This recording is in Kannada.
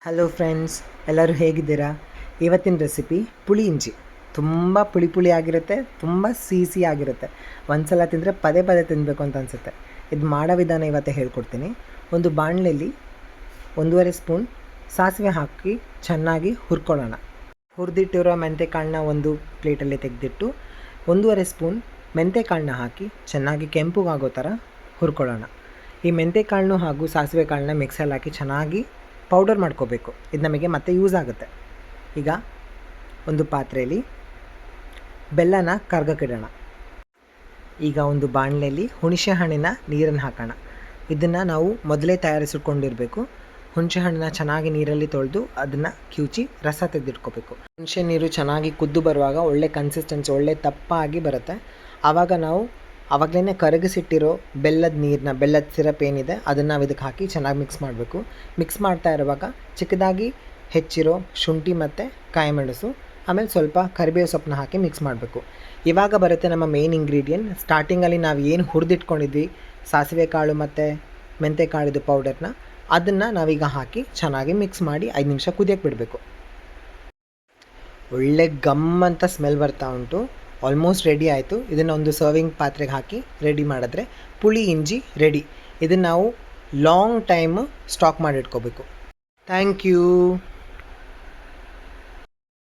ಹಲೋ ಫ್ರೆಂಡ್ಸ್, ಎಲ್ಲರೂ ಹೇಗಿದ್ದೀರಾ? ಇವತ್ತಿನ ರೆಸಿಪಿ ಪುಳಿ ಇಂಜಿ. ತುಂಬ ಪುಳಿ ಆಗಿರುತ್ತೆ, ತುಂಬ ಸಿಹಿ ಆಗಿರುತ್ತೆ. ಒಂದು ಸಲ ತಿಂದರೆ ಪದೇ ಪದೇ ತಿನ್ನಬೇಕು ಅಂತ ಅನಿಸುತ್ತೆ. ಇದು ಮಾಡೋ ವಿಧಾನ ಇವತ್ತು ಹೇಳ್ಕೊಡ್ತೀನಿ. ಒಂದು ಬಾಣಲೆಯಲ್ಲಿ 1.5 ಸ್ಪೂನ್ ಸಾಸಿವೆ ಹಾಕಿ ಚೆನ್ನಾಗಿ ಹುರ್ಕೊಳ್ಳೋಣ. ಹುರಿದಿಟ್ಟಿರೋ ಮೆಂತೆಕಾಳನ್ನ ಒಂದು ಪ್ಲೇಟಲ್ಲಿ ತೆಗೆದಿಟ್ಟು 1.5 ಸ್ಪೂನ್ ಮೆಂತೆಕಾಳನ್ನ ಹಾಕಿ ಚೆನ್ನಾಗಿ ಕೆಂಪುಗಾಗೋ ಥರ ಹುರ್ಕೊಳ್ಳೋಣ. ಈ ಮೆಂತೆಕಾಳನ್ನು ಹಾಗೂ ಸಾಸಿವೆ ಕಾಳನ್ನ ಮಿಕ್ಸಲ್ಲಿ ಹಾಕಿ ಚೆನ್ನಾಗಿ ಪೌಡರ್ ಮಾಡ್ಕೋಬೇಕು. ಇದು ನಮಗೆ ಮತ್ತೆ ಯೂಸ್ ಆಗುತ್ತೆ. ಈಗ ಒಂದು ಪಾತ್ರೆಯಲ್ಲಿ ಬೆಲ್ಲನ ಕರ್ಗಕ್ಕಿಡೋಣ. ಈಗ ಒಂದು ಬಾಣಲೆಯಲ್ಲಿ ಹುಣಸೆ ಹಣ್ಣಿನ ನೀರನ್ನು ಹಾಕೋಣ. ಇದನ್ನು ನಾವು ಮೊದಲೇ ತಯಾರಿಸಿಟ್ಕೊಂಡಿರಬೇಕು. ಹುಣಸೆ ಹಣ್ಣನ್ನ ಚೆನ್ನಾಗಿ ನೀರಲ್ಲಿ ತೊಳೆದು ಅದನ್ನು ಕಿವುಚಿ ರಸ ತೆಗೆದಿಟ್ಕೋಬೇಕು. ಹುಣಸೆ ನೀರು ಚೆನ್ನಾಗಿ ಕುದ್ದು ಬರುವಾಗ ಒಳ್ಳೆ ಕನ್ಸಿಸ್ಟೆನ್ಸಿ, ಒಳ್ಳೆ ತಪ್ಪಾಗಿ ಬರುತ್ತೆ. ಆವಾಗ ನಾವು ಆವಾಗಲೇ ಕರಗಿಸಿಟ್ಟಿರೋ ಬೆಲ್ಲದ ಸಿರಪ್ ಏನಿದೆ ಅದನ್ನು ನಾವು ಇದಕ್ಕೆ ಹಾಕಿ ಚೆನ್ನಾಗಿ ಮಿಕ್ಸ್ ಮಾಡಬೇಕು. ಮಿಕ್ಸ್ ಮಾಡ್ತಾ ಇರುವಾಗ ಚಿಕ್ಕದಾಗಿ ಹೆಚ್ಚಿರೋ ಶುಂಠಿ ಮತ್ತು ಕಾಯಿಮೆಣಸು, ಆಮೇಲೆ ಸ್ವಲ್ಪ ಕರಿಬೇವು ಸೊಪ್ಪನ್ನ ಹಾಕಿ ಮಿಕ್ಸ್ ಮಾಡಬೇಕು. ಇವಾಗ ಬರುತ್ತೆ ನಮ್ಮ ಮೇನ್ ಇಂಗ್ರೀಡಿಯೆಂಟ್. ಸ್ಟಾರ್ಟಿಂಗಲ್ಲಿ ನಾವು ಏನು ಹುರಿದಿಟ್ಕೊಂಡಿದ್ವಿ ಸಾಸಿವೆ ಕಾಳು ಮತ್ತು ಮೆಂತೆಕಾಳಿದು ಪೌಡರ್ನ, ಅದನ್ನು ನಾವೀಗ ಹಾಕಿ ಚೆನ್ನಾಗಿ ಮಿಕ್ಸ್ ಮಾಡಿ 5 ನಿಮಿಷ ಕುದಿಯೋಕ್ಕೆ ಬಿಡಬೇಕು. ಒಳ್ಳೆ ಗಮ್ ಅಂತ ಸ್ಮೆಲ್ ಬರ್ತಾ ಉಂಟು. ಆಲ್ಮೋಸ್ಟ್ ರೆಡಿ ಆಯಿತು. ಇದನ್ನು ಒಂದು ಸರ್ವಿಂಗ್ ಪಾತ್ರೆಗೆ ಹಾಕಿ ರೆಡಿ ಮಾಡಿದ್ರೆ ಪುಳಿ ಇಂಜಿ ರೆಡಿ. ಇದನ್ನು ನಾವು ಲಾಂಗ್ ಟೈಮ್ ಸ್ಟಾಕ್ ಮಾಡಿಟ್ಕೋಬೇಕು. Thank you.